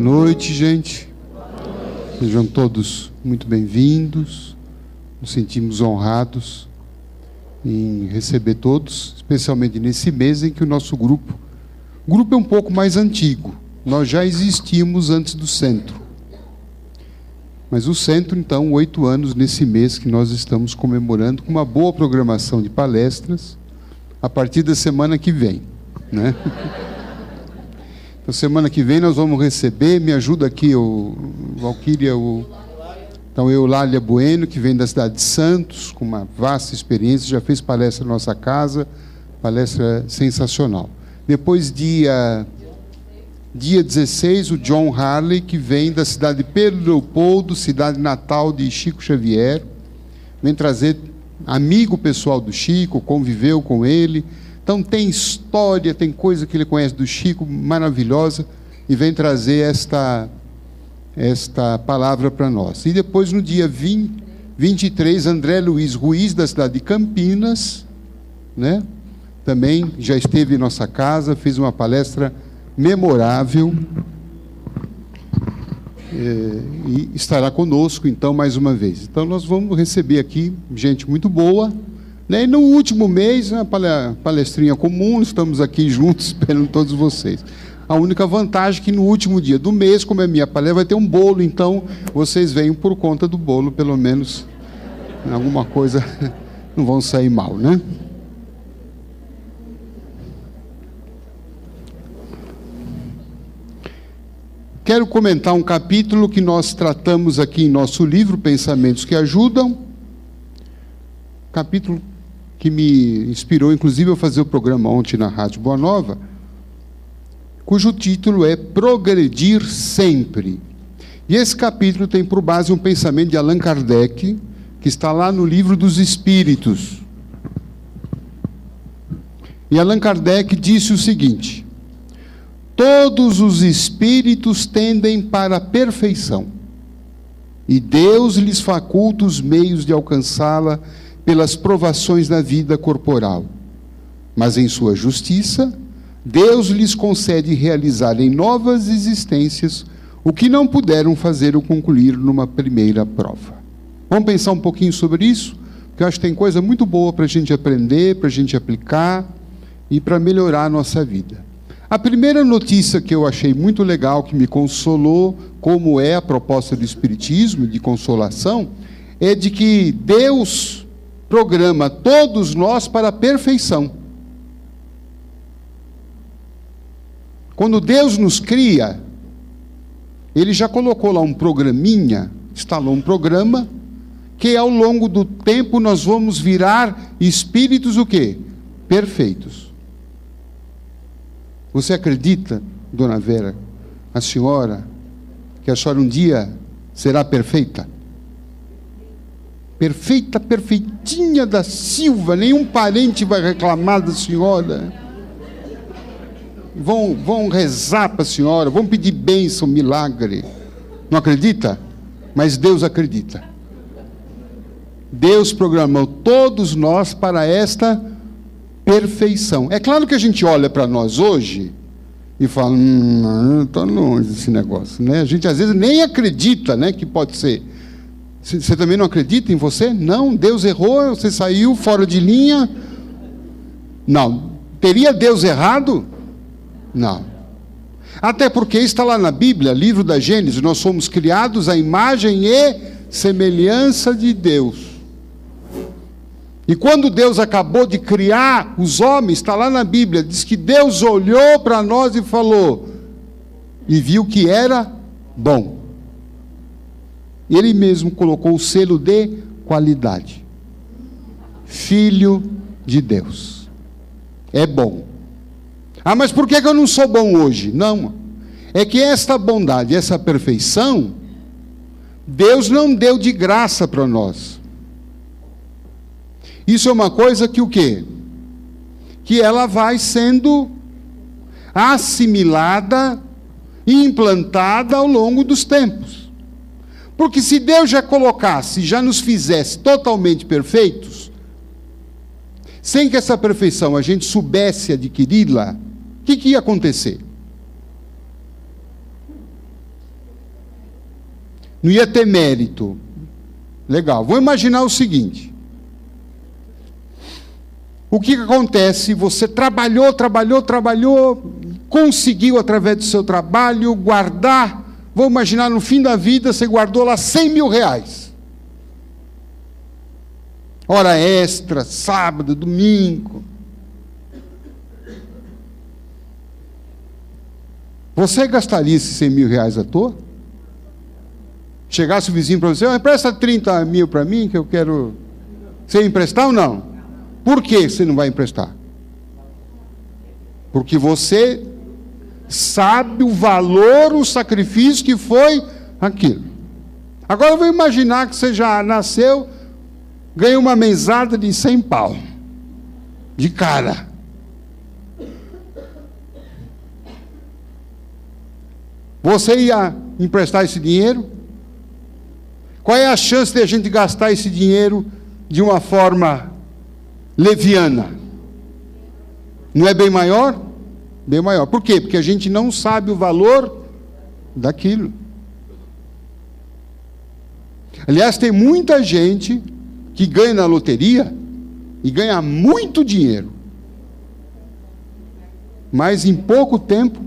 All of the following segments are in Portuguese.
Boa noite, gente. Sejam todos muito bem-vindos. Nos sentimos honrados em receber todos, especialmente nesse mês em que o nosso grupo é um pouco mais antigo. Nós já existíamos antes do centro. Mas o centro, então, 8 anos nesse mês que nós estamos comemorando, com uma boa programação de palestras, a partir da semana que vem, né? Então, semana que vem nós vamos receber, me ajuda aqui o Valquíria, então Eulália Bueno, que vem da cidade de Santos, com uma vasta experiência, já fez palestra na nossa casa, palestra sensacional. Depois, dia 16, o John Harley, que vem da cidade de Pedro Leopoldo, cidade natal de Chico Xavier, vem trazer amigo pessoal do Chico, conviveu com ele. Então tem história, tem coisa que ele conhece do Chico, maravilhosa, e vem trazer esta palavra para nós. E depois, no dia 23, André Luiz Ruiz, da cidade de Campinas, né? Também já esteve em nossa casa, fez uma palestra memorável, e estará conosco, então, mais uma vez. Então, nós vamos receber aqui gente muito boa, né? E no último mês, uma palestrinha comum, estamos aqui juntos, esperando todos vocês. A única vantagem é que no último dia do mês, como é minha palestra, vai ter um bolo, então vocês venham por conta do bolo, pelo menos alguma coisa não vão sair mal, né? Quero comentar um capítulo que nós tratamos aqui em nosso livro, Pensamentos que Ajudam, capítulo que me inspirou, inclusive, a fazer o programa ontem na Rádio Boa Nova, cujo título é Progredir Sempre. E esse capítulo tem por base um pensamento de Allan Kardec, que está lá no Livro dos Espíritos. E Allan Kardec disse o seguinte: todos os espíritos tendem para a perfeição, e Deus lhes faculta os meios de alcançá-la pelas provações da vida corporal. Mas em sua justiça, Deus lhes concede realizar em novas existências o que não puderam fazer ou concluir numa primeira prova. Vamos pensar um pouquinho sobre isso? Porque eu acho que tem coisa muito boa para a gente aprender, para a gente aplicar e para melhorar a nossa vida. A primeira notícia que eu achei muito legal, que me consolou, como é a proposta do Espiritismo, de consolação, é de que Deus programa todos nós para a perfeição. Quando Deus nos cria, Ele já colocou lá um programinha, instalou um programa, que ao longo do tempo nós vamos virar espíritos o quê? Perfeitos. Você acredita, dona Vera, a senhora, que a senhora um dia será perfeita? Perfeita, perfeitinha da Silva, nenhum parente vai reclamar da senhora. Vão rezar para a senhora, vão pedir bênção, milagre. Não acredita? Mas Deus acredita. Deus programou todos nós para esta perfeição. É claro que a gente olha para nós hoje e fala, está longe desse negócio, né? A gente às vezes nem acredita, né, que pode ser. Você também não acredita em você? Não, Deus errou, você saiu fora de linha. Não. Teria Deus errado? Não. Até porque está lá na Bíblia, livro da Gênesis, nós somos criados à imagem e semelhança de Deus. E quando Deus acabou de criar os homens, está lá na Bíblia, diz que Deus olhou para nós e falou, e viu que era bom. Ele mesmo colocou o selo de qualidade. Filho de Deus. É bom. Ah, mas por que eu não sou bom hoje? Não. É que esta bondade, essa perfeição, Deus não deu de graça para nós. Isso é uma coisa que o quê? Que ela vai sendo assimilada e implantada ao longo dos tempos. Porque se Deus já colocasse, já nos fizesse totalmente perfeitos, sem que essa perfeição a gente soubesse adquiri-la, o que ia acontecer? não ia ter mérito. Legal, vou imaginar o seguinte. O que acontece? Você trabalhou, conseguiu através do seu trabalho guardar, vou imaginar no fim da vida, você guardou lá 100 mil reais. Hora extra, sábado, domingo. Você gastaria esses 100 mil reais à toa? Chegasse o vizinho para você, empresta 30 mil para mim que eu quero... Você ia emprestar ou não? Por que você não vai emprestar? Porque você sabe o valor, o sacrifício que foi aquilo. Agora eu vou imaginar que você já nasceu, ganhou uma mesada de 100 pau. De cara. Você ia emprestar esse dinheiro? Qual é a chance de a gente gastar esse dinheiro de uma forma leviana? Não é bem maior? Bem maior. Por quê? Porque a gente não sabe o valor daquilo. Aliás, tem muita gente que ganha na loteria e ganha muito dinheiro, mas em pouco tempo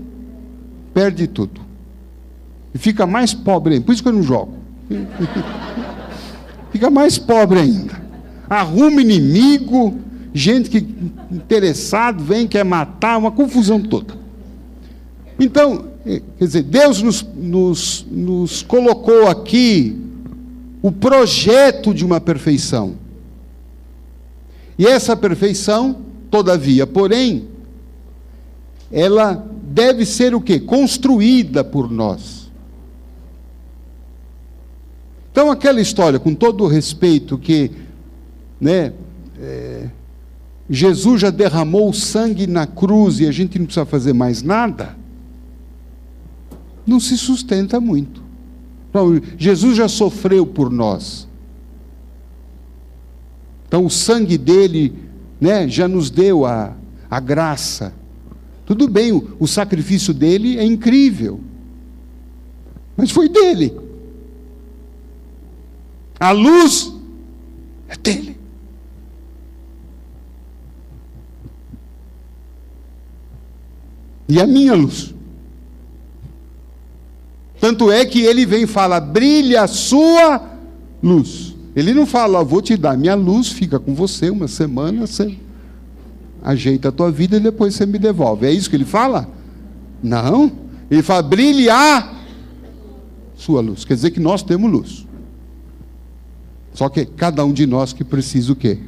perde tudo. E fica mais pobre ainda. Por isso que eu não jogo. Fica mais pobre ainda. Arruma inimigo, gente que interessado vem, quer matar, uma confusão toda. Então, quer dizer, Deus nos colocou aqui o projeto de uma perfeição. E essa perfeição, todavia, porém, ela deve ser o quê? Construída por nós. Então, aquela história, com todo o respeito, que Jesus já derramou o sangue na cruz e a gente não precisa fazer mais nada, não se sustenta muito. Então, Jesus já sofreu por nós. Então, o sangue dele, já nos deu a graça. Tudo bem, o sacrifício dele é incrível, mas foi dele. A luz é dele. E a minha luz. Tanto é que ele vem e fala, brilha a sua luz. Ele não fala, vou te dar minha luz, fica com você uma semana, você ajeita a tua vida e depois você me devolve. É isso que ele fala? Não. Ele fala, brilhe a sua luz. Quer dizer que nós temos luz. Só que cada um de nós que precisa o quê?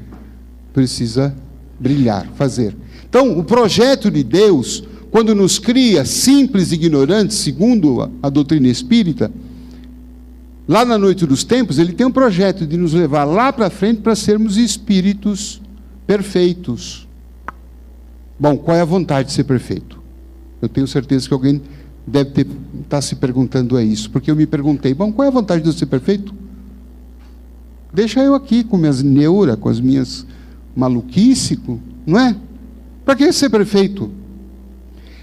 Precisa brilhar, fazer. Então, o projeto de Deus, quando nos cria simples e ignorantes, segundo a doutrina espírita, lá na noite dos tempos, ele tem um projeto de nos levar lá para frente para sermos espíritos perfeitos. Bom, qual é a vontade de ser perfeito? Eu tenho certeza que alguém deve estar se perguntando isso, porque eu me perguntei, bom, qual é a vontade de eu ser perfeito? Deixa eu aqui com minhas neuras, com as minhas maluquices, não é? Para que ser perfeito?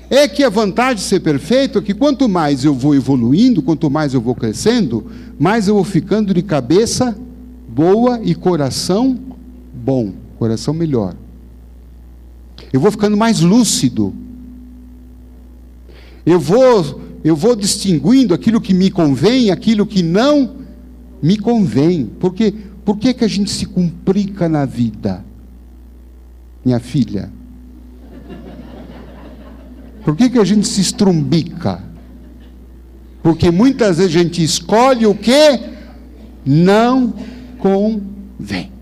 É que a vantagem de ser perfeito é que quanto mais eu vou evoluindo, quanto mais eu vou crescendo, mais eu vou ficando de cabeça boa e coração bom, coração melhor. Eu vou ficando mais lúcido. Eu vou distinguindo aquilo que me convém, aquilo que não me convém. Porque por que a gente se complica na vida, minha filha? Por que a gente se estrumbica? Porque muitas vezes a gente escolhe o que não convém.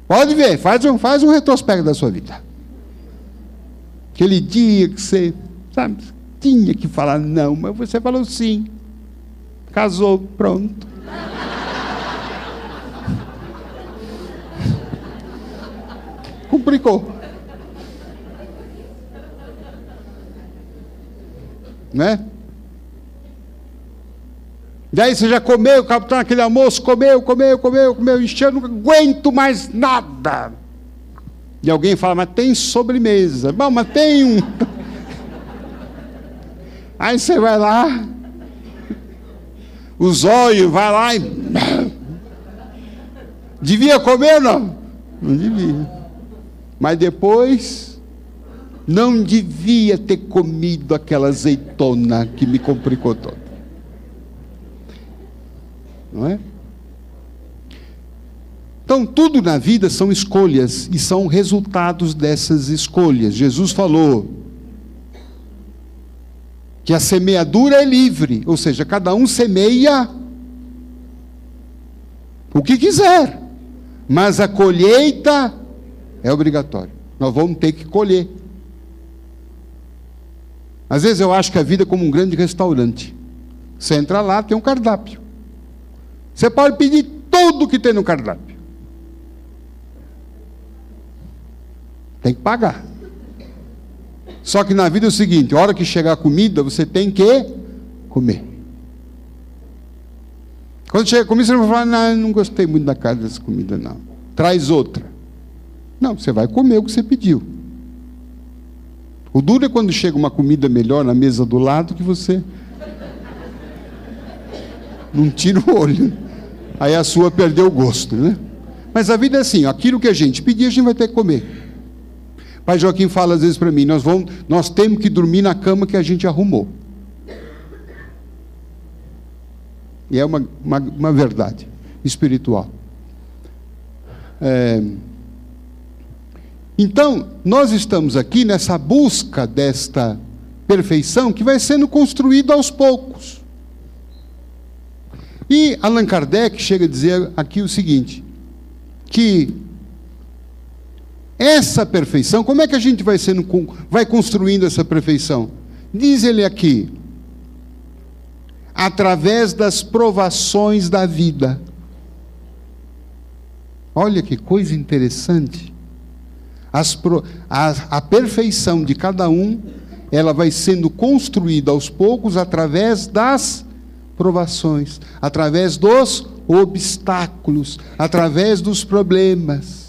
Pode ver, faz um retrospecto da sua vida. Aquele dia que você, tinha que falar não, mas você falou sim. Casou, pronto. Complicou. Né? Daí você já comeu, capitão, aquele almoço, comeu, encheu, não aguento mais nada. E alguém fala, mas tem sobremesa. Bom, mas tem um. Aí você vai lá, o zóio, vai lá e... Devia comer ou não? Não devia. Mas depois, não devia ter comido aquela azeitona que me complicou toda. Não é? Então, tudo na vida são escolhas e são resultados dessas escolhas. Jesus falou que a semeadura é livre, ou seja, cada um semeia o que quiser, mas a colheita é obrigatória. Nós vamos ter que colher. Às vezes eu acho que a vida é como um grande restaurante. Você entra lá, tem um cardápio. Você pode pedir tudo que tem no cardápio. Tem que pagar. Só que na vida é o seguinte, a hora que chegar a comida, você tem que comer. Quando chega a comida, você vai falar, não gostei muito da cara dessa comida, não. Traz outra. Não, você vai comer o que você pediu. O duro é quando chega uma comida melhor na mesa do lado que você não tira o olho. Aí a sua perdeu o gosto, né? Mas a vida é assim, aquilo que a gente pedir, a gente vai ter que comer. Pai Joaquim fala às vezes para mim, nós temos que dormir na cama que a gente arrumou. E é uma verdade espiritual. Então, nós estamos aqui nessa busca desta perfeição que vai sendo construída aos poucos. E Allan Kardec chega a dizer aqui o seguinte, que essa perfeição, como é que a gente vai construindo essa perfeição? Diz ele aqui, através das provações da vida. Olha que coisa interessante. A perfeição de cada um, ela vai sendo construída aos poucos através das provações, através dos obstáculos, através dos problemas.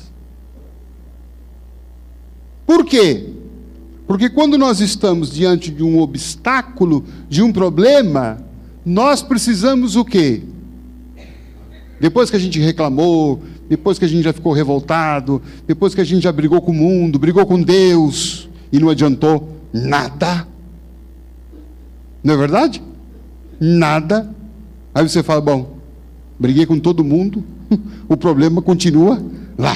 Por quê? Porque quando nós estamos diante de um obstáculo, de um problema, nós precisamos o quê? Depois que a gente reclamou, depois que a gente já ficou revoltado, depois que a gente já brigou com o mundo, brigou com Deus, e não adiantou nada. Não é verdade? Nada. Aí você fala, bom, briguei com todo mundo, o problema continua lá.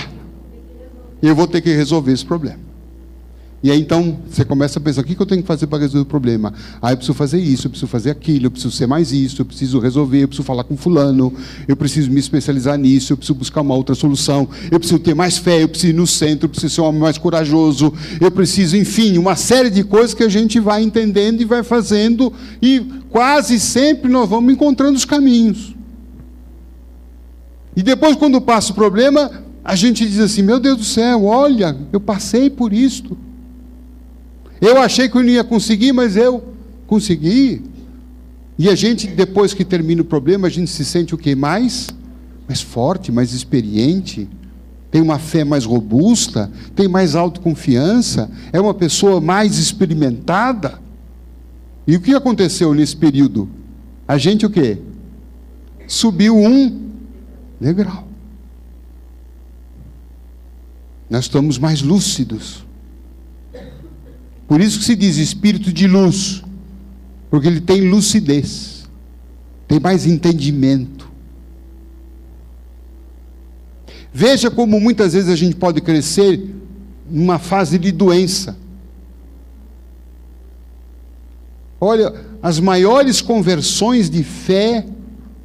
E eu vou ter que resolver esse problema. E aí então você começa a pensar, o que eu tenho que fazer para resolver o problema? Eu preciso fazer isso, eu preciso fazer aquilo, eu preciso ser mais isso, eu preciso resolver, eu preciso falar com fulano, eu preciso me especializar nisso, eu preciso buscar uma outra solução, eu preciso ter mais fé, eu preciso ir no centro, eu preciso ser um homem mais corajoso, eu preciso, enfim, uma série de coisas que a gente vai entendendo e vai fazendo, e quase sempre nós vamos encontrando os caminhos. E depois, quando passa o problema, a gente diz assim, meu Deus do céu, olha, eu passei por isto. Eu achei que eu não ia conseguir, mas eu consegui. E a gente, depois que termina o problema, a gente se sente o quê? Mais forte, mais experiente, tem uma fé mais robusta, tem mais autoconfiança, é uma pessoa mais experimentada. E o que aconteceu nesse período? A gente o quê? Subiu um degrau. Nós estamos mais lúcidos. Por isso que se diz espírito de luz, porque ele tem lucidez, tem mais entendimento. Veja como muitas vezes a gente pode crescer numa fase de doença. Olha, as maiores conversões de fé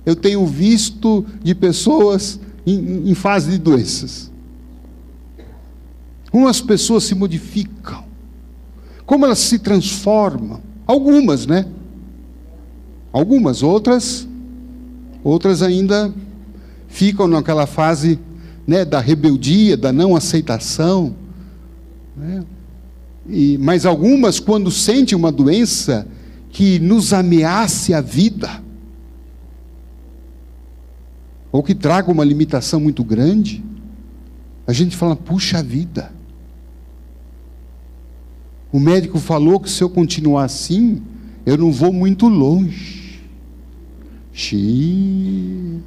eu tenho visto de pessoas em fase de doenças. Como as pessoas se modificam, como elas se transformam. Algumas, né? Algumas, outras ainda ficam naquela fase, né, da rebeldia, da não aceitação, né? Mas algumas, quando sentem uma doença que nos ameace a vida, ou que traga uma limitação muito grande, a gente fala, puxa vida, o médico falou que se eu continuar assim, eu não vou muito longe. Xiii.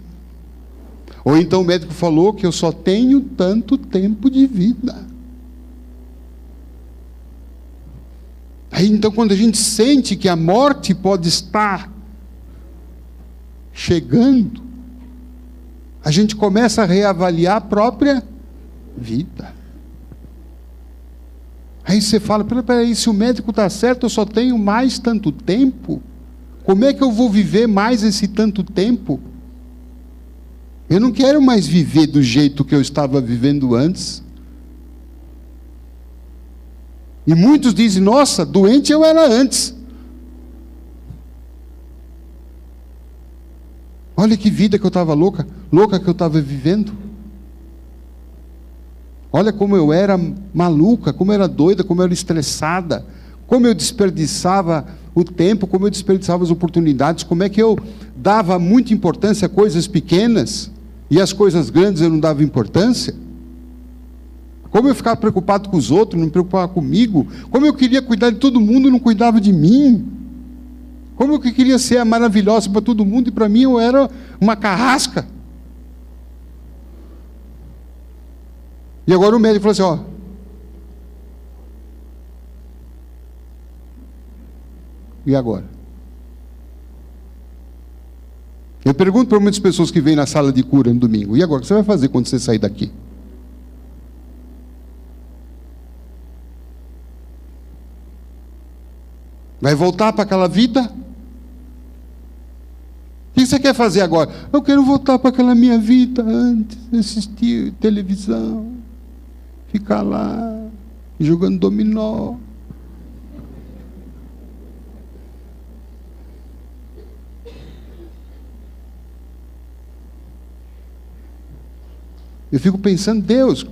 Ou então o médico falou que eu só tenho tanto tempo de vida. Aí então, quando a gente sente que a morte pode estar chegando, a gente começa a reavaliar a própria vida. Aí você fala, peraí, se o médico está certo, eu só tenho mais tanto tempo, como é que eu vou viver mais esse tanto tempo? Eu não quero mais viver do jeito que eu estava vivendo antes. E muitos dizem, nossa, doente eu era antes. Olha que vida que eu estava louca que eu estava vivendo. Olha como eu era maluca, como eu era doida, como eu era estressada, como eu desperdiçava o tempo, como eu desperdiçava as oportunidades, como é que eu dava muita importância a coisas pequenas e as coisas grandes eu não dava importância. Como eu ficava preocupado com os outros, não me preocupava comigo. Como eu queria cuidar de todo mundo e não cuidava de mim. Como eu queria ser a maravilhosa para todo mundo e para mim eu era uma carrasca. E agora o médico falou assim, e agora? Eu pergunto para muitas pessoas que vêm na sala de cura no domingo, e agora, o que você vai fazer quando você sair daqui? Vai voltar para aquela vida? O que você quer fazer agora? Eu quero voltar para aquela minha vida antes, assistir televisão, ficar lá, jogando dominó. Eu fico pensando, Deus,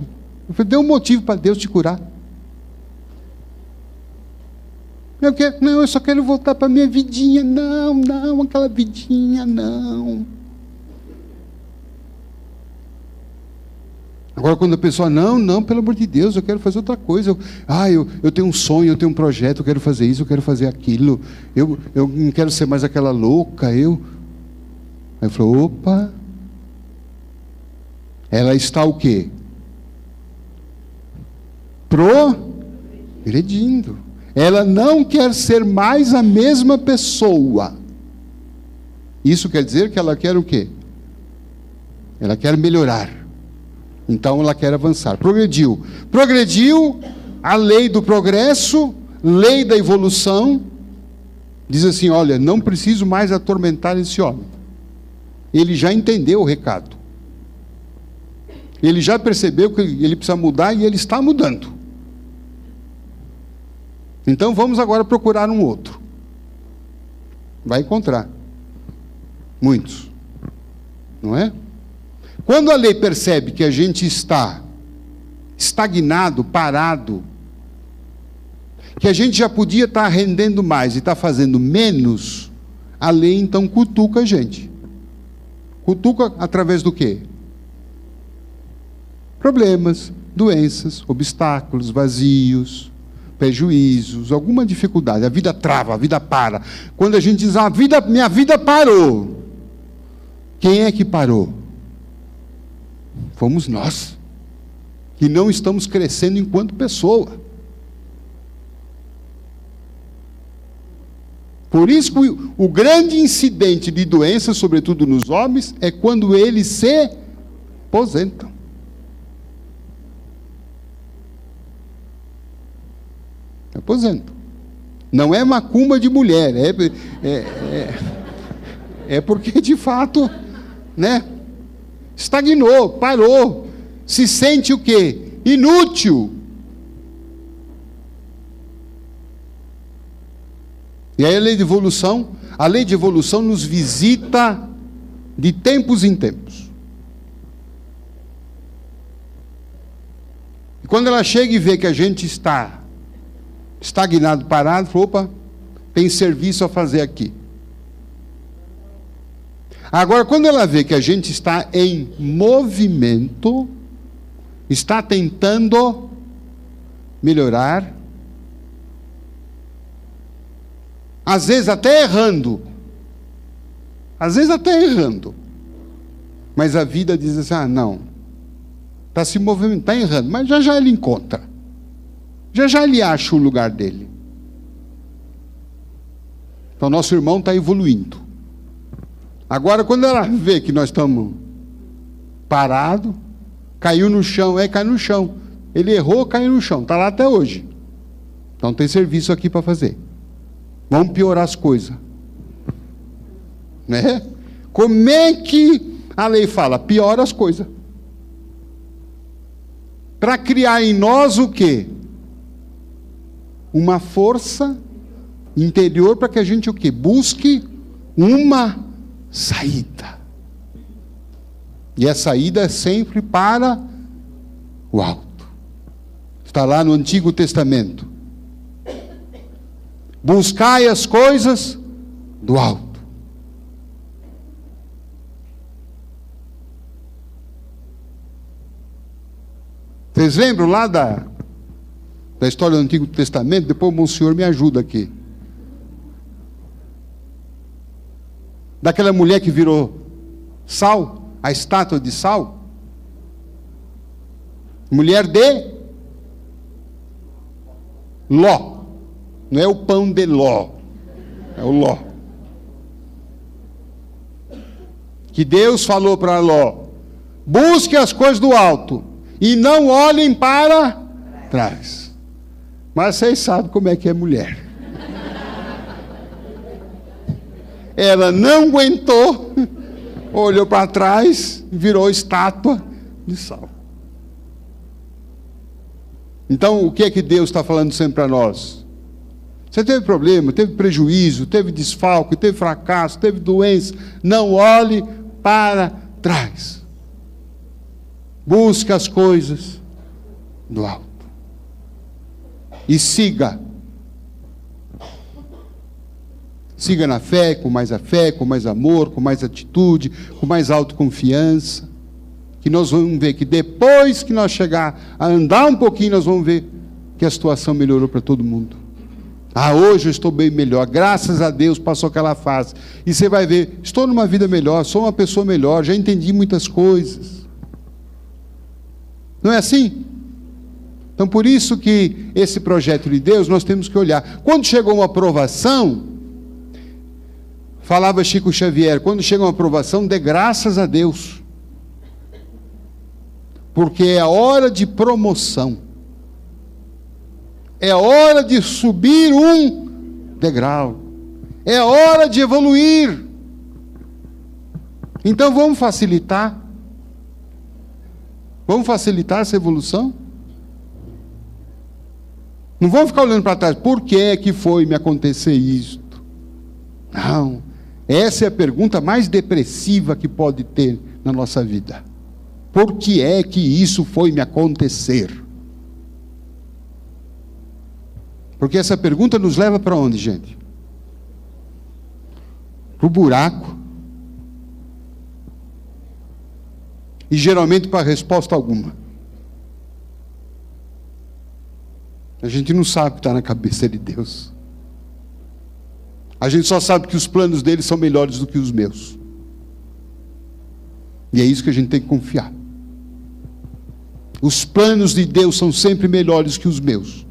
dê um motivo para Deus te curar. Eu só quero voltar para a minha vidinha. Não, aquela vidinha, não. Agora, quando a pessoa, não, pelo amor de Deus, eu quero fazer outra coisa. Eu tenho um sonho, eu tenho um projeto, eu quero fazer isso, eu quero fazer aquilo. Eu não quero ser mais aquela louca. Aí eu falo, opa. Ela está o quê? Progredindo. Ela não quer ser mais a mesma pessoa. Isso quer dizer que ela quer o quê? Ela quer melhorar. Então ela quer avançar. Progrediu, a lei do progresso, lei da evolução, diz assim, olha, não preciso mais atormentar esse homem. Ele já entendeu o recado. Ele já percebeu que ele precisa mudar e ele está mudando. Então vamos agora procurar um outro. Vai encontrar. Muitos. Não é? Quando a lei percebe que a gente está estagnado, parado, que a gente já podia estar rendendo mais e está fazendo menos, a lei então cutuca a gente. Cutuca através do quê? Problemas, doenças, obstáculos, vazios, prejuízos, alguma dificuldade. A vida trava, a vida para. Quando a gente diz, minha vida parou. Quem é que parou? Fomos nós, que não estamos crescendo enquanto pessoa. Por isso que o grande incidente de doença, sobretudo nos homens, é quando eles se aposentam. Aposentam. Não é macumba de mulher, é porque de fato, né? Estagnou, parou, se sente o quê? Inútil. E aí a lei de evolução nos visita de tempos em tempos. E quando ela chega e vê que a gente está estagnado, parado, fala, opa, tem serviço a fazer aqui. Agora, quando ela vê que a gente está em movimento, está tentando melhorar, às vezes até errando, Às vezes até errando. Mas a vida diz assim, não. Está se movimentando, está errando. Mas já já ele encontra. Já já ele acha o lugar dele. Então nosso irmão está evoluindo. Agora quando ela vê que nós estamos parados, caiu no chão, cai no chão. Ele errou, caiu no chão. Está lá até hoje. Então tem serviço aqui para fazer. Vamos piorar as coisas. Né? Como é que a lei fala? Piora as coisas. Para criar em nós o quê? Uma força interior para que a gente o quê? Busque uma saída. E a saída é sempre para o alto. Está lá no Antigo Testamento. Buscai as coisas do alto. Vocês lembram lá da história do Antigo Testamento? Depois o Monsenhor me ajuda aqui. Daquela mulher que virou sal, a estátua de sal. Mulher de Ló. Não é o pão de Ló. É o Ló. Que Deus falou para Ló: busque as coisas do alto e não olhem para trás. Mas vocês sabem como é que é mulher. Ela não aguentou, olhou para trás, virou estátua de sal. Então, o que é que Deus está falando sempre para nós? Você teve problema, teve prejuízo, teve desfalque, teve fracasso, teve doença. Não olhe para trás. Busque as coisas do alto. E siga. Siga na fé, com mais amor, com mais atitude, com mais autoconfiança. Que nós vamos ver que depois que nós chegar a andar um pouquinho, nós vamos ver que a situação melhorou para todo mundo. Hoje eu estou bem melhor, graças a Deus passou aquela fase. E você vai ver, estou numa vida melhor, sou uma pessoa melhor, já entendi muitas coisas. Não é assim? Então por isso que esse projeto de Deus nós temos que olhar. Quando chegou uma aprovação, falava Chico Xavier, quando chega uma aprovação, dê graças a Deus. Porque é a hora de promoção. É hora de subir um degrau. É hora de evoluir. Então vamos facilitar. Vamos facilitar essa evolução? Não vamos ficar olhando para trás. Por que é que foi me acontecer isto? Não. Essa é a pergunta mais depressiva que pode ter na nossa vida. Por que é que isso foi me acontecer? Porque essa pergunta nos leva para onde, gente? Para o buraco. E geralmente para resposta alguma. A gente não sabe o que está na cabeça de Deus. A gente só sabe que os planos dele são melhores do que os meus. E é isso que a gente tem que confiar. Os planos de Deus são sempre melhores que os meus.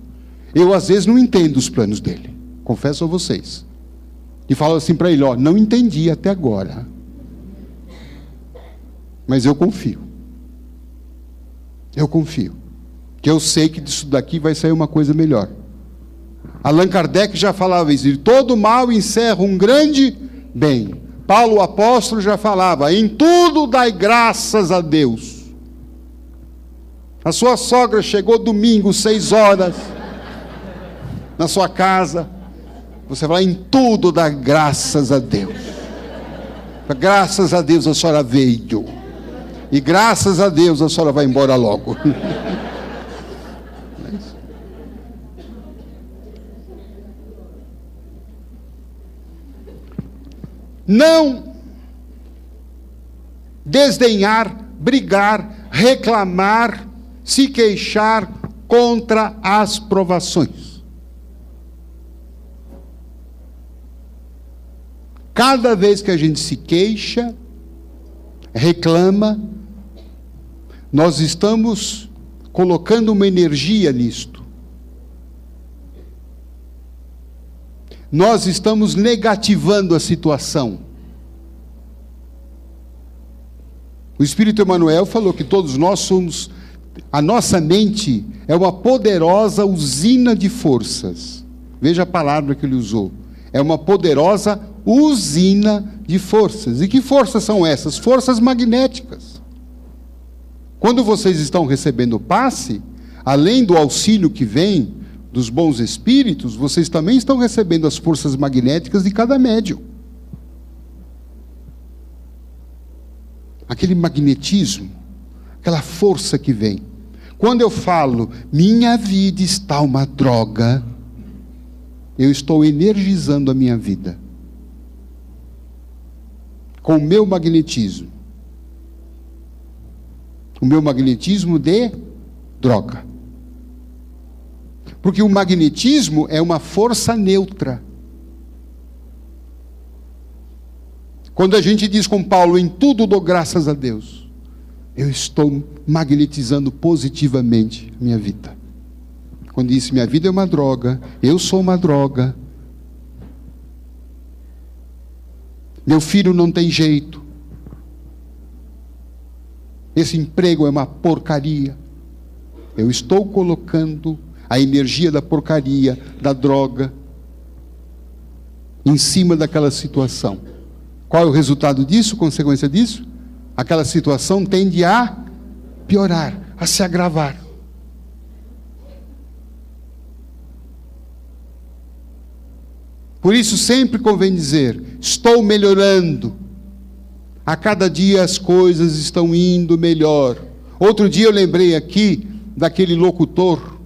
Eu às vezes não entendo os planos dele, confesso a vocês. E falo assim para ele, não entendi até agora. Mas eu confio. Eu confio. Que eu sei que disso daqui vai sair uma coisa melhor. Allan Kardec já falava isso, todo mal encerra um grande bem. Paulo o apóstolo já falava, em tudo dai graças a Deus. A sua sogra chegou domingo, 6 horas, na sua casa. Você vai em tudo dar graças a Deus. Graças a Deus a senhora veio. E graças a Deus a senhora vai embora logo. Não desdenhar, brigar, reclamar, se queixar contra as provações. Cada vez que a gente se queixa, reclama, nós estamos colocando uma energia nisto. Nós estamos negativando a situação. O Espírito Emmanuel falou que todos nós somos, a nossa mente é uma poderosa usina de forças. Veja a palavra que ele usou. É uma poderosa usina de forças. E que forças são essas? Forças magnéticas. Quando vocês estão recebendo o passe, além do auxílio que vem dos bons espíritos, vocês também estão recebendo as forças magnéticas de cada médium. Aquele magnetismo, aquela força que vem. Quando eu falo, minha vida está uma droga, eu estou energizando a minha vida com o meu magnetismo. O meu magnetismo de droga. Porque o magnetismo é uma força neutra. Quando a gente diz com Paulo, em tudo dou graças a Deus, eu estou magnetizando positivamente a minha vida. Quando disse, minha vida é uma droga, eu sou uma droga, meu filho não tem jeito, esse emprego é uma porcaria, eu estou colocando a energia da porcaria, da droga, em cima daquela situação. Qual é o resultado disso, consequência disso? Aquela situação tende a piorar, a se agravar. Por isso sempre convém dizer, estou melhorando. A cada dia as coisas estão indo melhor. Outro dia eu lembrei aqui daquele locutor,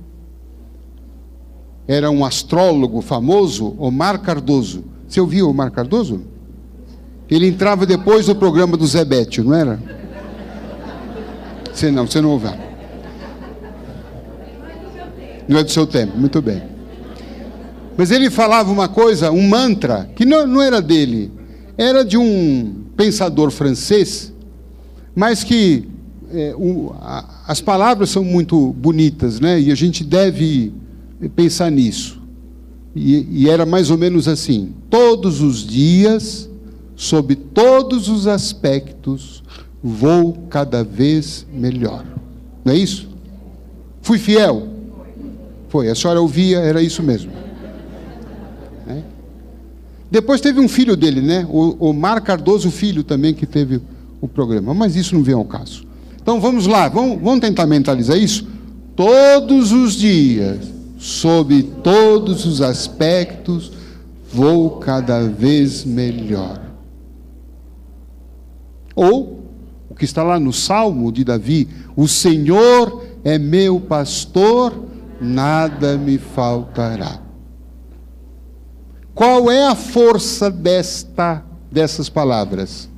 era um astrólogo famoso, Omar Cardoso. Você ouviu Omar Cardoso? Ele entrava depois do programa do Zé Bétio, não era? Você não ouviu. Não é do seu tempo, muito bem. Mas ele falava uma coisa, um mantra, que não era dele, era de um pensador francês, mas que as palavras são muito bonitas, né? E a gente deve pensar nisso. E era mais ou menos assim, todos os dias, sob todos os aspectos, vou cada vez melhor. Não é isso? Fui fiel? Foi. A senhora ouvia, era isso mesmo. Depois teve um filho dele, né? O Omar Cardoso, filho também, que teve o programa. Mas isso não vem ao caso. Então vamos lá, vamos tentar mentalizar isso? Todos os dias, sob todos os aspectos, vou cada vez melhor. Ou, o que está lá no Salmo de Davi, o Senhor é meu pastor, nada me faltará. Qual é a força dessas palavras?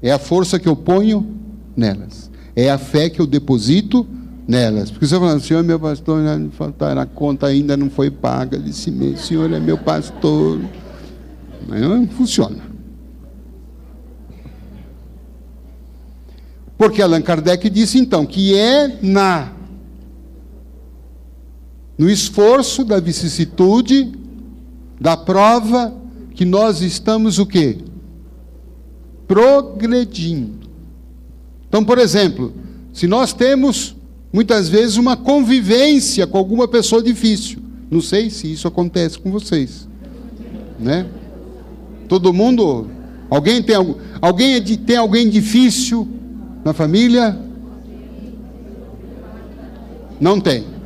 É a força que eu ponho nelas. É a fé que eu deposito nelas. Porque você fala, o Senhor é meu pastor, nada me faltará, a conta ainda não foi paga desse mês, o Senhor é meu pastor. Não funciona. Porque Allan Kardec disse, então, que é no esforço da vicissitude, da prova, que nós estamos o quê? Progredindo. Então, por exemplo, se nós temos, muitas vezes, uma convivência com alguma pessoa difícil, não sei se isso acontece com vocês, né? Todo mundo, tem alguém difícil na família? Não tem.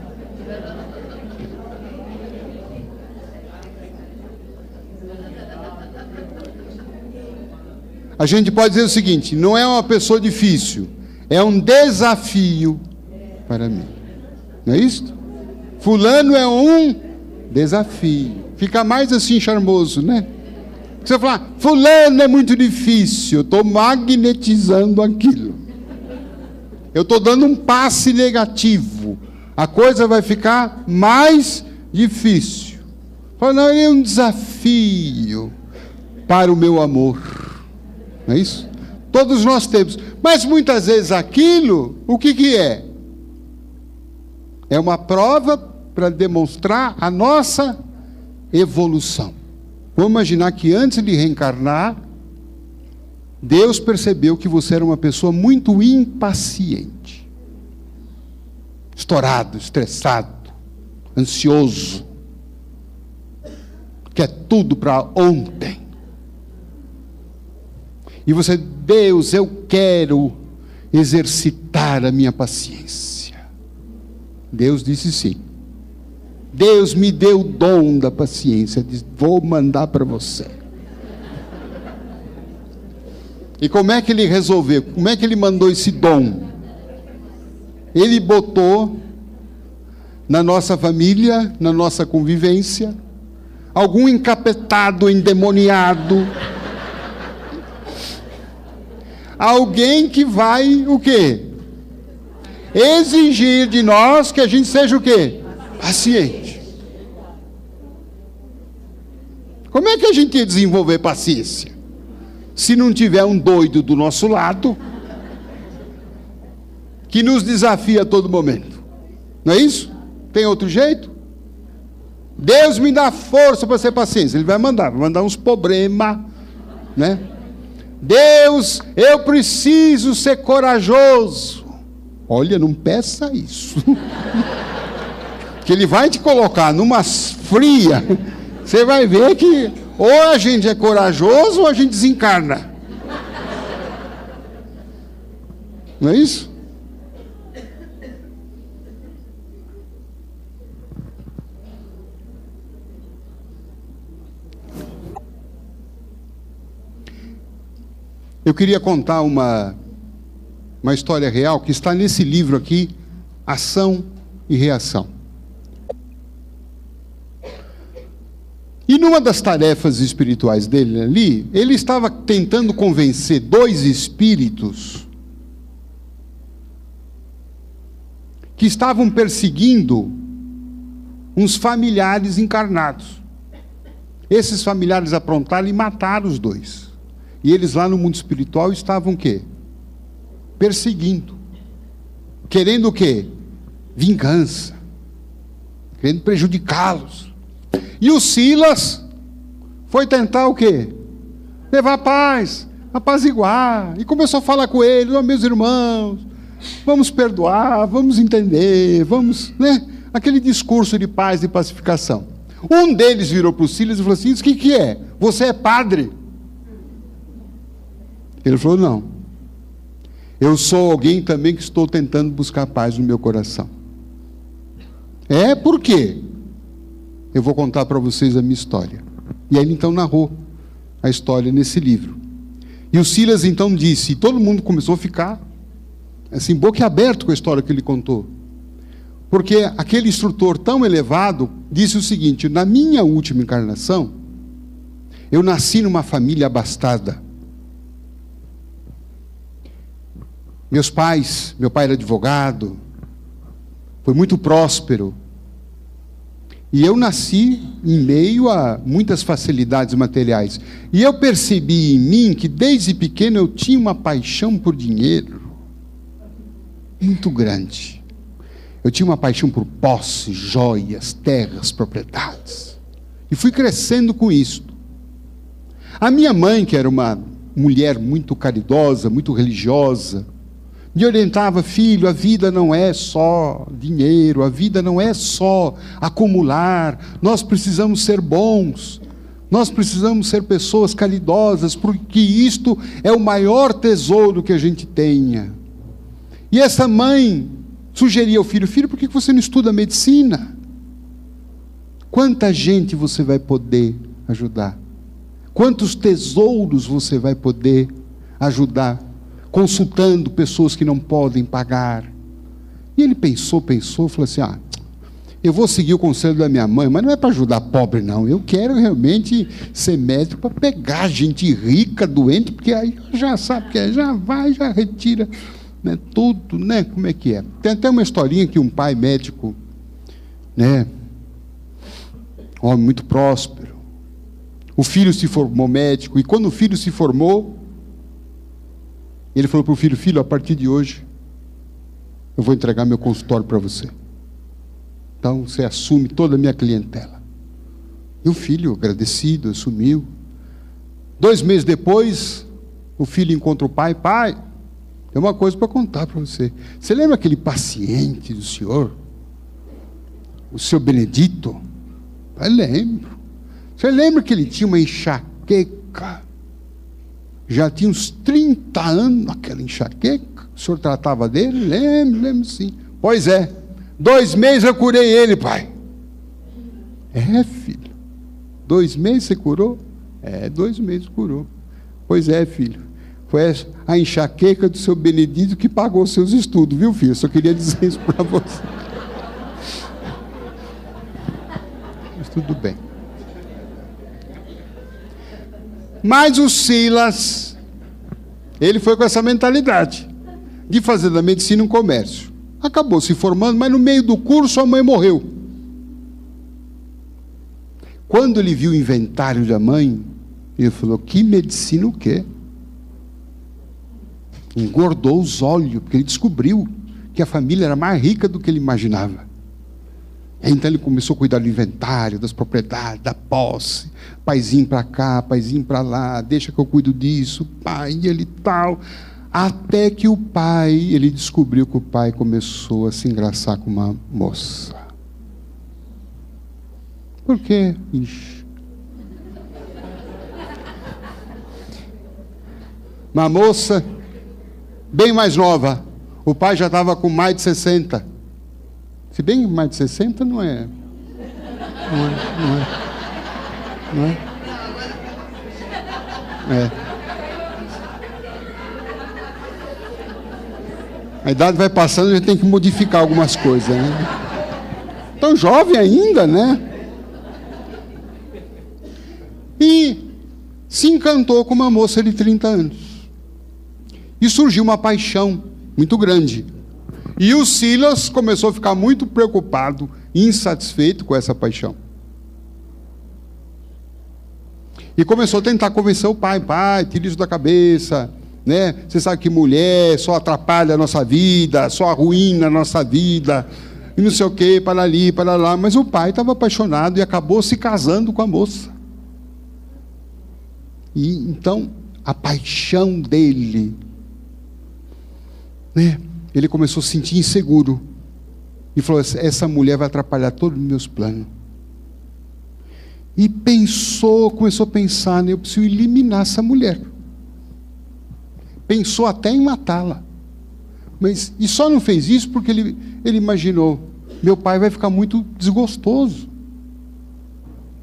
A gente pode dizer o seguinte, não é uma pessoa difícil, é um desafio para mim. Não é isso? Fulano é um desafio. Fica mais assim charmoso, né? Você fala, fulano é muito difícil, eu estou magnetizando aquilo. Eu estou dando um passe negativo. A coisa vai ficar mais difícil. Fala, não, ele é um desafio para o meu amor. Não é isso? Todos nós temos. Mas muitas vezes aquilo, o que é? É uma prova para demonstrar a nossa evolução. Vamos imaginar que antes de reencarnar, Deus percebeu que você era uma pessoa muito impaciente. Estourado, estressado, ansioso. Quer tudo para ontem. E você, Deus, eu quero exercitar a minha paciência. Deus disse sim. Deus me deu o dom da paciência. Diz, vou mandar para você. E como é que ele resolveu? Como é que ele mandou esse dom? Ele botou na nossa família, na nossa convivência, algum encapetado, endemoniado, alguém que vai, o quê? Exigir de nós que a gente seja o quê? Paciente. Como é que a gente ia desenvolver paciência? Se não tiver um doido do nosso lado, que nos desafia a todo momento. Não é isso? Tem outro jeito? Deus me dá força para ser paciente. Ele vai mandar uns problemas, né? Deus, eu preciso ser corajoso. Olha, não peça isso. Que ele vai te colocar numa fria. Você vai ver que ou a gente é corajoso ou a gente desencarna. Não é isso? Eu queria contar uma história real que está nesse livro aqui, Ação e Reação. E numa das tarefas espirituais dele ali, ele estava tentando convencer 2 espíritos que estavam perseguindo uns familiares encarnados. Esses familiares aprontaram e mataram os 2. E eles lá no mundo espiritual estavam o quê? Perseguindo. Querendo o quê? Vingança. Querendo prejudicá-los. E o Silas foi tentar o quê? Levar paz, apaziguar. E começou a falar com eles, meus irmãos, vamos perdoar, vamos entender, vamos, né? Aquele discurso de paz e pacificação. Um deles virou para o Silas e falou assim, o que é? Você é padre? Ele falou, não. Eu sou alguém também que estou tentando buscar paz no meu coração. Por quê? Eu vou contar para vocês a minha história. E aí ele então narrou a história nesse livro. E o Silas então disse, e todo mundo começou a ficar assim, boquiaberto com a história que ele contou. Porque aquele instrutor tão elevado disse o seguinte, na minha última encarnação, eu nasci numa família abastada. Meu pai era advogado, foi muito próspero. E eu nasci em meio a muitas facilidades materiais. E eu percebi em mim que desde pequeno eu tinha uma paixão por dinheiro muito grande. Eu tinha uma paixão por posses, joias, terras, propriedades. E fui crescendo com isso. A minha mãe, que era uma mulher muito caridosa, muito religiosa, me orientava, filho, a vida não é só dinheiro, a vida não é só acumular, nós precisamos ser bons, nós precisamos ser pessoas caridosas, porque isto é o maior tesouro que a gente tenha. E essa mãe sugeria ao filho, por que você não estuda medicina? Quanta gente você vai poder ajudar? Quantos tesouros você vai poder ajudar? Consultando pessoas que não podem pagar. E ele pensou, falou assim, eu vou seguir o conselho da minha mãe, mas não é para ajudar pobre não, eu quero realmente ser médico para pegar gente rica, doente, porque aí já sabe que é, já vai, já retira, né, tudo, né, como é que é. Tem até uma historinha que um pai médico, né, Um homem muito próspero. O filho se formou médico, e quando o filho se formou, ele falou para o filho: filho, a partir de hoje, eu vou entregar meu consultório para você. Então, você assume toda a minha clientela. E o filho, agradecido, assumiu. 2 meses depois, o filho encontra o pai: pai, tem uma coisa para contar para você. Você lembra aquele paciente do senhor? O senhor Benedito? Eu lembro. Você lembra que ele tinha uma enxaqueca? Já tinha uns 30 anos aquela enxaqueca. O senhor tratava dele? Lembro sim. Pois é. 2 meses eu curei ele, pai. É, filho. 2 meses você curou? É, 2 meses curou. Pois é, filho. Foi a enxaqueca do seu Benedito que pagou seus estudos, viu, filho? Eu só queria dizer isso para você. Mas tudo bem. Mas o Silas, ele foi com essa mentalidade de fazer da medicina um comércio. Acabou se formando, mas no meio do curso a mãe morreu. Quando ele viu o inventário da mãe, ele falou: que medicina o quê? Engordou os olhos, porque ele descobriu que a família era mais rica do que ele imaginava. Então ele começou a cuidar do inventário, das propriedades, da posse. Paizinho para cá, paizinho para lá, deixa que eu cuido disso, pai, e ele tal. Até que ele descobriu que o pai começou a se engraçar com uma moça. Por quê? Ixi. Uma moça bem mais nova. O pai já estava com mais de 60. Se bem mais de 60 não é. Não é. É. A idade vai passando, a gente tem que modificar algumas coisas, né? Tão jovem ainda, né? E se encantou com uma moça de 30 anos. E surgiu uma paixão muito grande. E o Silas começou a ficar muito preocupado, insatisfeito com essa paixão. E começou a tentar convencer o pai: pai, tira isso da cabeça, né? Você sabe que mulher só atrapalha a nossa vida, só arruína a nossa vida, e não sei o quê, para ali, para lá. Mas o pai estava apaixonado e acabou se casando com a moça. E então, a paixão dele, né? Ele começou a se sentir inseguro. E falou: essa mulher vai atrapalhar todos os meus planos. E começou a pensar, né? Eu preciso eliminar essa mulher. Pensou até em matá-la. E só não fez isso porque ele imaginou: meu pai vai ficar muito desgostoso.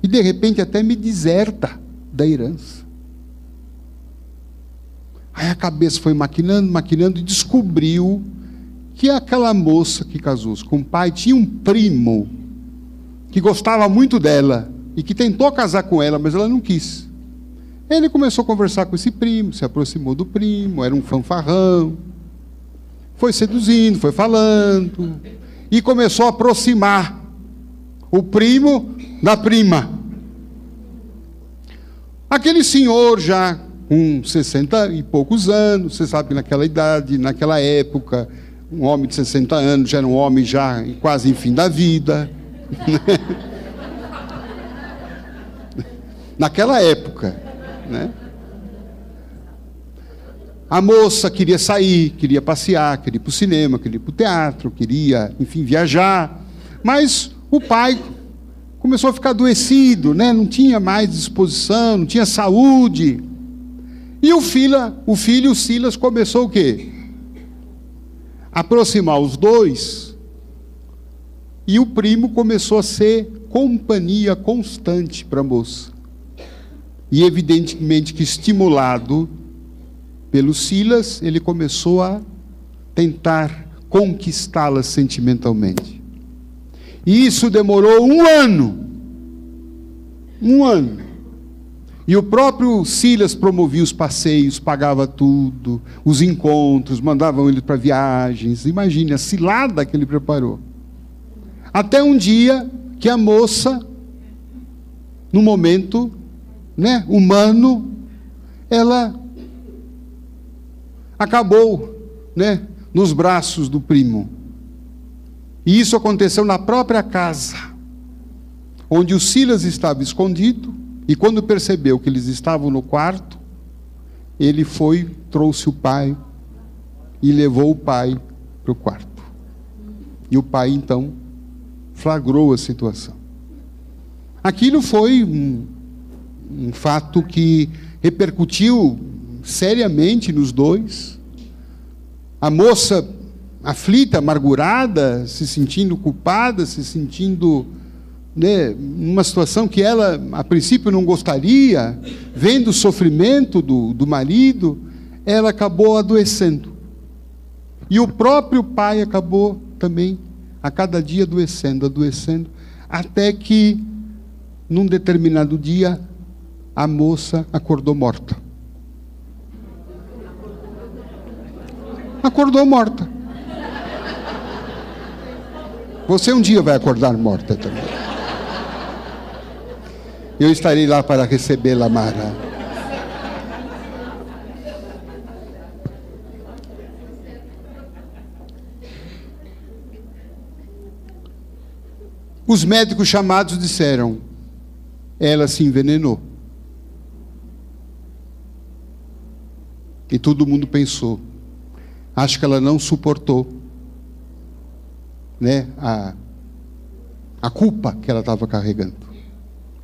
E de repente até me deserta da herança. Aí a cabeça foi maquinando e descobriu que aquela moça que casou-se com o pai tinha um primo que gostava muito dela e que tentou casar com ela, mas ela não quis. Ele começou a conversar com esse primo, se aproximou do primo, era um fanfarrão, foi seduzindo, foi falando, e começou a aproximar o primo da prima. Aquele senhor já com 60 e poucos anos, você sabe que naquela idade, naquela época, um homem de 60 anos já era um homem já quase em fim da vida. Naquela época, né? A moça queria sair, queria passear, queria ir para o cinema, queria ir para o teatro, queria, enfim, viajar. Mas o pai começou a ficar adoecido, né? Não tinha mais disposição, não tinha saúde. E o filho Silas começou o quê? Aproximar os dois. E o primo começou a ser companhia constante para a moça. E evidentemente que estimulado pelo Silas, ele começou a tentar conquistá-la sentimentalmente. E isso demorou 1 ano. 1 ano. E o próprio Silas promovia os passeios, pagava tudo, os encontros, mandavam ele para viagens. Imagine a cilada que ele preparou. Até um dia que a moça no momento, né, humano, ela acabou, né, nos braços do primo. E isso aconteceu na própria casa, onde o Silas estava escondido, e quando percebeu que eles estavam no quarto, ele foi, trouxe o pai e levou o pai para o quarto. E o pai, então, flagrou a situação. Aquilo foi um fato que repercutiu seriamente nos dois. A moça aflita, amargurada, se sentindo culpada, se sentindo, né, numa situação que ela, a princípio, não gostaria, vendo o sofrimento do marido, ela acabou adoecendo. E o próprio pai acabou também, a cada dia, adoecendo, até que, num determinado dia, a moça acordou morta. Acordou morta. Você um dia vai acordar morta também. Eu estarei lá para recebê-la, Mara. Os médicos chamados disseram: ela se envenenou. E todo mundo pensou: acho que ela não suportou, né, a culpa que ela estava carregando.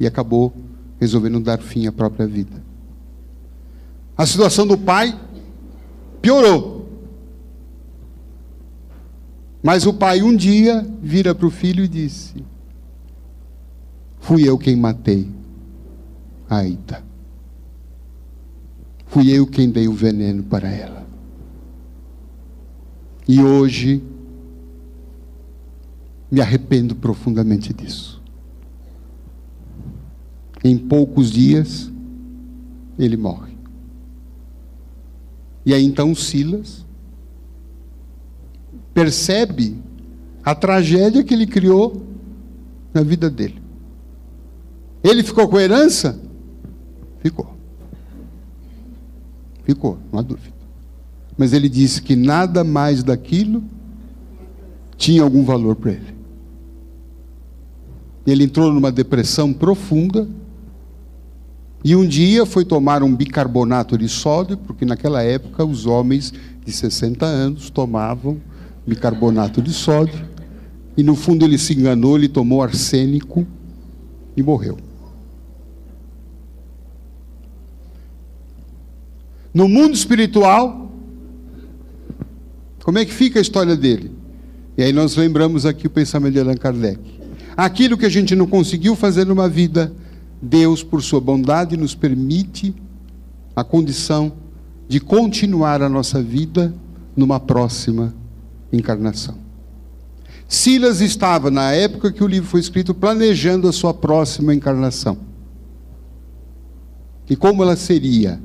E acabou resolvendo dar fim à própria vida. A situação do pai piorou. Mas o pai um dia vira para o filho e disse: fui eu quem matei a Aida. Fui eu quem dei o veneno para ela. E hoje me arrependo profundamente disso. Em poucos dias ele morre. E aí então Silas percebe a tragédia que ele criou na vida dele. Ele ficou com a herança? Ficou. Ficou, não há dúvida. Mas ele disse que nada mais daquilo tinha algum valor para ele. Ele entrou numa depressão profunda e um dia foi tomar um bicarbonato de sódio, porque naquela época os homens de 60 anos tomavam bicarbonato de sódio, e no fundo ele se enganou, ele tomou arsênico e morreu. No mundo espiritual, como é que fica a história dele? E aí nós lembramos aqui o pensamento de Allan Kardec. Aquilo que a gente não conseguiu fazer numa vida, Deus, por sua bondade, nos permite a condição de continuar a nossa vida numa próxima encarnação. Silas estava, na época que o livro foi escrito, planejando a sua próxima encarnação. E como ela seria?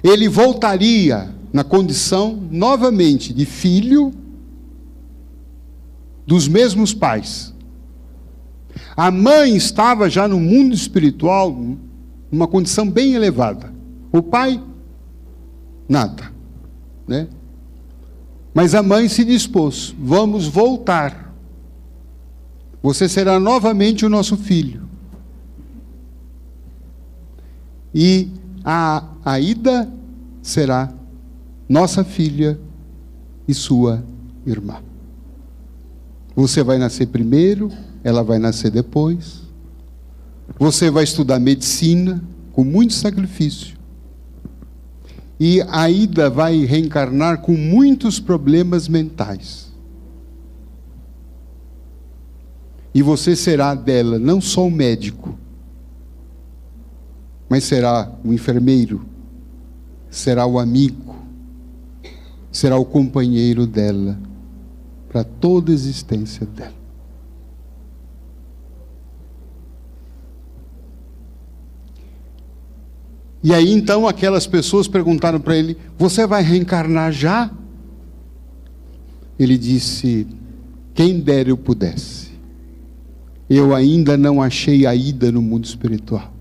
Ele voltaria na condição, novamente, de filho dos mesmos pais. A mãe estava já no mundo espiritual, numa condição bem elevada. O pai, nada, né? Mas a mãe se dispôs: vamos voltar. Você será novamente o nosso filho. E a Aida será nossa filha e sua irmã. Você vai nascer primeiro, ela vai nascer depois. Você vai estudar medicina com muito sacrifício. E a Aida vai reencarnar com muitos problemas mentais. E você será dela não só o médico, mas será o enfermeiro, será o amigo, será o companheiro dela para toda a existência dela. E aí então aquelas pessoas perguntaram para ele: você vai reencarnar já? Ele disse: Quem dera eu pudesse. Eu ainda não achei a ida no mundo espiritual.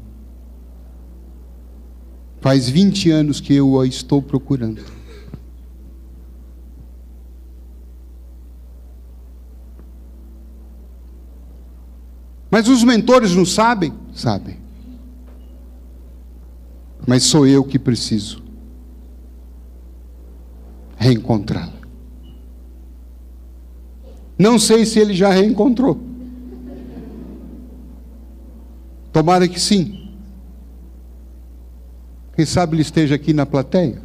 Faz 20 anos que eu a estou procurando. Mas os mentores não sabem? Sabem. Mas sou eu que preciso reencontrá-la. Não sei se ele já reencontrou. Tomara que sim. Quem sabe ele esteja aqui na plateia.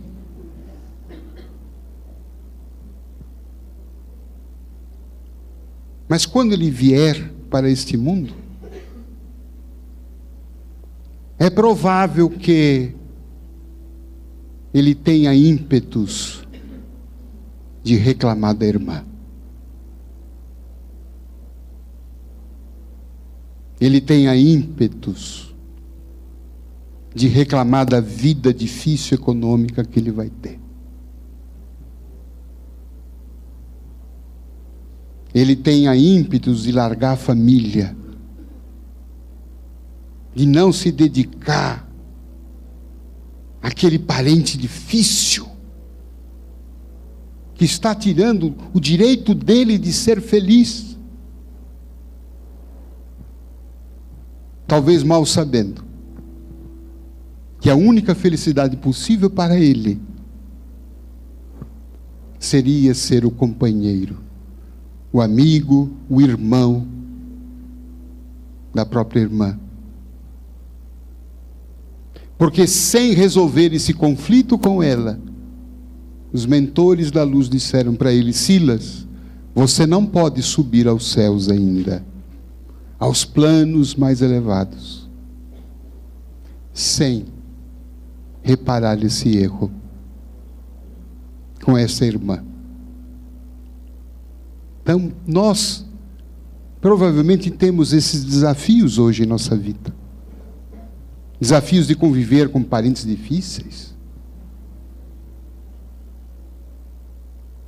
Mas quando ele vier para este mundo, é provável que ele tenha ímpetos de reclamar da irmã. Ele tenha ímpetos de reclamar da vida difícil econômica que ele vai ter. Ele tenha ímpetos de largar a família, de não se dedicar àquele parente difícil, que está tirando o direito dele de ser feliz. Talvez mal sabendo que a única felicidade possível para ele seria ser o companheiro, o amigo, o irmão da própria irmã. Porque sem resolver esse conflito com ela, os mentores da luz disseram para ele: Silas, você não pode subir aos céus ainda, aos planos mais elevados, sem reparar esse erro com essa irmã. Então, nós provavelmente temos esses desafios hoje em nossa vida. Desafios de conviver com parentes difíceis.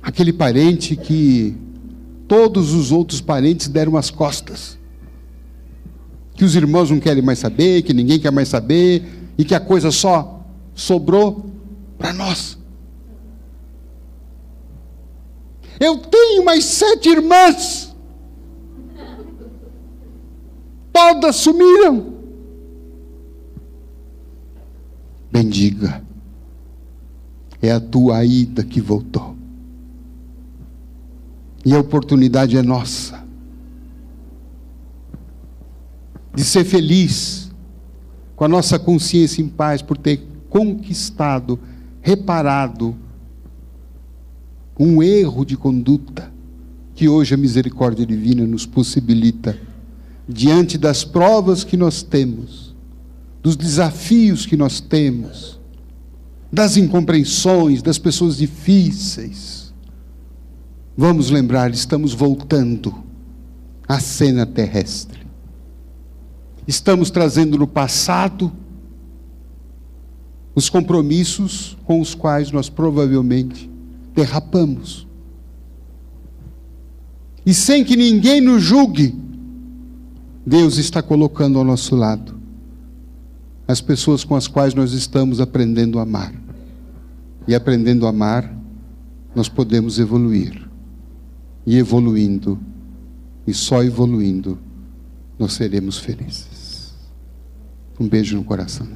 Aquele parente que todos os outros parentes deram as costas. Que os irmãos não querem mais saber, que ninguém quer mais saber, e que a coisa só sobrou para nós. Eu tenho mais 7 irmãs. Todas sumiram. Bendiga. É a tua Aida que voltou. E a oportunidade é nossa. De ser feliz, com a nossa consciência em paz, por ter conquistado, reparado um erro de conduta que hoje a misericórdia divina nos possibilita, diante das provas que nós temos, dos desafios que nós temos, das incompreensões, das pessoas difíceis. Vamos lembrar, estamos voltando à cena terrestre. Estamos trazendo no passado os compromissos com os quais nós provavelmente derrapamos. E sem que ninguém nos julgue, Deus está colocando ao nosso lado as pessoas com as quais nós estamos aprendendo a amar. E aprendendo a amar, nós podemos evoluir. E evoluindo, e só evoluindo, nós seremos felizes. Um beijo no coração.